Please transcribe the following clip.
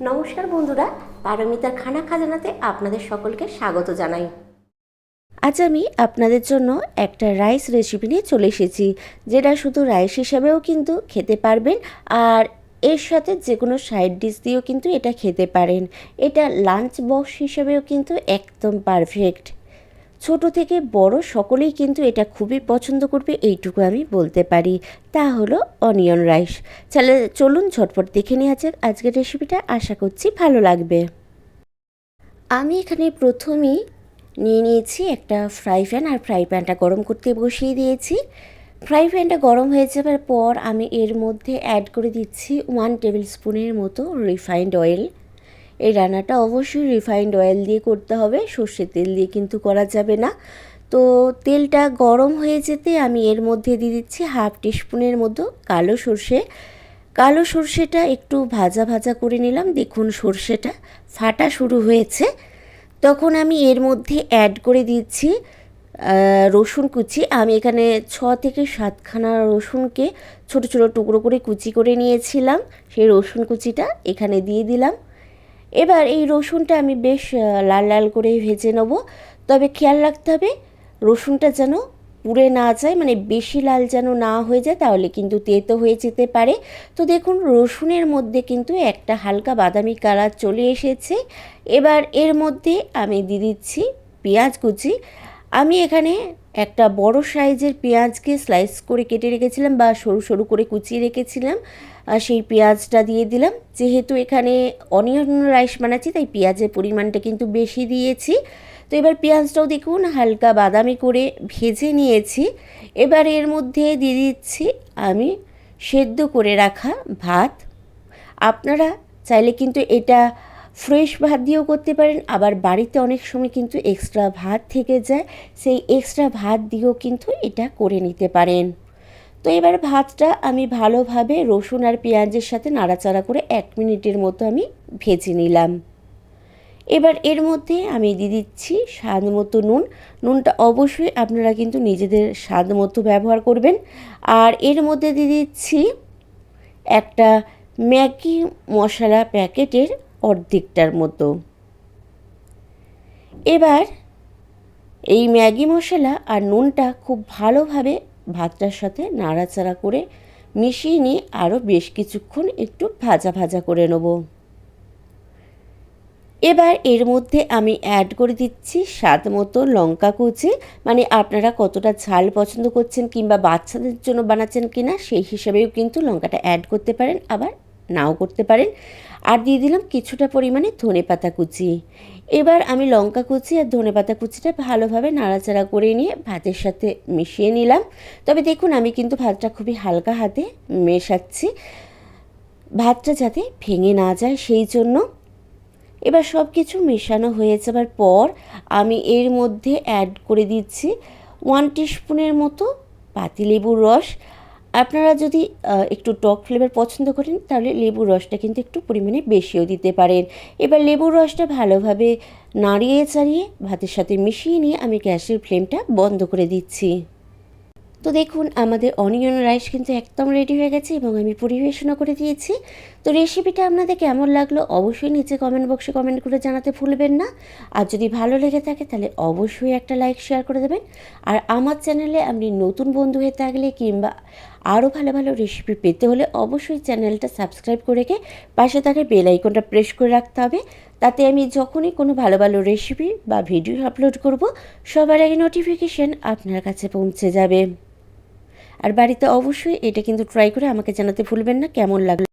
নমস্কার বন্ধুরা, পারমিতার খানা খাজানাতে আপনাদের সকলকে স্বাগত জানাই। আজ আমি আপনাদের জন্য একটা রাইস রেসিপি নিয়ে চলে এসেছি, যেটা শুধু রাইস হিসাবেও কিন্তু খেতে পারবেন, আর এর সাথে যে কোনো সাইড ডিশ দিয়েও কিন্তু এটা খেতে পারেন। এটা লাঞ্চ বক্স হিসাবেও কিন্তু একদম পারফেক্ট। ছোট থেকে বড় সকলেই কিন্তু এটা খুবই পছন্দ করবে, এইটুকু আমি বলতে পারি। তা হলো অনিয়ন রাইস। চলুন ঝটপট দেখে নেওয়া যাক আজকের রেসিপিটা। আশা করছি ভালো লাগবে। আমি এখানে প্রথমেই নিয়ে নিয়েছি একটা ফ্রাই প্যান, আর ফ্রাই প্যানটা গরম করতে বসিয়ে দিয়েছি। ফ্রাই প্যানটা গরম হয়ে যাবার পর আমি এর মধ্যে অ্যাড করে দিচ্ছি 1 টেবিল স্পুনের মতো রিফাইন্ড অয়েল। এই রান্নাটা অবশ্যই রিফাইন্ড অয়েল দিয়ে করতে হবে, সর্ষের তেল দিয়ে কিন্তু করা যাবে না। তো তেলটা গরম হয়ে যেতে আমি এর মধ্যে দিয়ে দিচ্ছি 1/2 টিস্পুনের মতো কালো সর্ষে। কালো সর্ষেটা একটু ভাজা ভাজা করে নিলাম। দেখুন সর্ষেটা ফাটা শুরু হয়েছে। তখন আমি এর মধ্যে অ্যাড করে দিচ্ছি রসুন কুচি। আমি এখানে 6 থেকে 7খানা রসুনকে ছোট ছোট টুকরো করে কুচি করে নিয়েছিলাম। সেই রসুন কুচিটা এখানে দিয়ে দিলাম। এবার এই রসুনটা আমি বেশ লাল লাল করে ভেজে নেব। তবে খেয়াল রাখতে হবে রসুনটা যেন পুড়ে না যায়, মানে বেশি লাল যেন না হয়ে যায়, তাহলে কিন্তু তেতো হয়ে যেতে পারে। তো দেখুন রসুনের মধ্যে কিন্তু একটা হালকা বাদামি কালার চলে এসেছে। এবার এর মধ্যে আমি দিয়ে দিচ্ছি পেঁয়াজ কুচি। আমি এখানে একটা বড় সাইজের পেঁয়াজকে স্লাইস করে কেটে রেখেছিলাম বা সরু সরু করে কুচিয়ে রেখেছিলাম, আর সেই পেঁয়াজটা দিয়ে দিলাম। যেহেতু এখানে অনিয়ন রাইস বানাচ্ছি তাই পেঁয়াজের পরিমাণটা কিন্তু বেশি দিয়েছি। তো এবার পেঁয়াজটাও দেখুন হালকা বাদামি করে ভেজে নিয়েছি। এবার এর মধ্যে দিয়ে দিচ্ছি আমি সেদ্ধ করে রাখা ভাত। আপনারা চাইলে কিন্তু এটা ফ্রেশ ভাত দিয়েও করতে পারেন, আবার বাড়িতে অনেক সময় কিন্তু এক্সট্রা ভাত থেকে যায়, সেই এক্সট্রা ভাত দিয়েও কিন্তু এটা করে নিতে পারেন। তো এবার ভাতটা আমি ভালোভাবে রসুন আর পেঁয়াজের সাথে নাড়াচাড়া করে 1 মিনিটের মতো আমি ভেজে নিলাম। এবার এর মধ্যে আমি দিয়ে দিচ্ছি স্বাদ মতো নুন। নুনটা অবশ্যই আপনারা কিন্তু নিজেদের স্বাদ মতো ব্যবহার করবেন। আর এর মধ্যে দিয়ে দিচ্ছি একটা ম্যাগি মশলা প্যাকেটের অর্ধেকটার মতো। এবার এই ম্যাগি মশলা আর নুনটা খুব ভালোভাবে ভাতটার সাথে নাড়াচাড়া করে মিশিয়ে নিয়ে আরও বেশ কিছুক্ষণ একটু ভাজা ভাজা করে নেব। এবার এর মধ্যে আমি অ্যাড করে দিচ্ছি স্বাদ মতো লঙ্কা কুচি, মানে আপনারা কতটা ঝাল পছন্দ করছেন কিংবা বাচ্চাদের জন্য বানাচ্ছেন কিনা সেই হিসাবেও কিন্তু লঙ্কাটা অ্যাড করতে পারেন, আবার নাও করতে পারেন। আর দিয়ে দিলাম কিছুটা পরিমাণে ধনেপাতা কুচি। এবার আমি লঙ্কা কুচি আর ধনেপাতা কুচিটা ভালোভাবে নাড়াচাড়া করে নিয়ে ভাতের সাথে মিশিয়ে নিলাম। তবে দেখুন আমি কিন্তু ভাতটা খুবই হালকা হাতে মেশাচ্ছি, ভাতটা যাতে ভেঙে না যায় সেই জন্য। এবার সব কিছু মেশানো হয়ে যাবার পর আমি এর মধ্যে অ্যাড করে দিচ্ছি 1 টিস্পুনের মতো পাতিলেবুর রস। আপনারা যদি একটু টক ফ্লেভার পছন্দ করেন তাহলে লেবুর রসটা কিন্তু একটু পরিমাণে বেশিও দিতে পারেন। এবার লেবুর রসটা ভালোভাবে নাড়িয়ে চাড়িয়ে ভাতের সাথে মিশিয়ে নিয়ে আমি গ্যাসের ফ্লেমটা বন্ধ করে দিচ্ছি। তো দেখুন আমাদের অনিয়ন রাইস কিন্তু একদম রেডি হয়ে গেছে এবং আমি পরিবেশনও করে দিয়েছি। তো রেসিপিটা আপনাদের কেমন লাগলো অবশ্যই নিচে কমেন্ট বক্সে কমেন্ট করে জানাতে ভুলবেন না। আর যদি ভালো লেগে থাকে তাহলে অবশ্যই একটা লাইক শেয়ার করে দেবেন। আর আমার চ্যানেলে আপনি নতুন বন্ধু হয়ে থাকলে কিংবা আরও ভালো ভালো রেসিপি পেতে হলে অবশ্যই চ্যানেলটা সাবস্ক্রাইব করে রেখে পাশে থাকা বেল আইকনটা প্রেস করে রাখতে হবে। তাতে আমি যখনই কোনো ভালো ভালো রেসিপি বা ভিডিও আপলোড করব সবার আগে নোটিফিকেশান আপনার কাছে পৌঁছে যাবে। আর বাড়িতে অবশ্যই এটা কিন্তু ট্রাই করে আমাকে জানাতে ভুলবেন না কেমন লাগলো।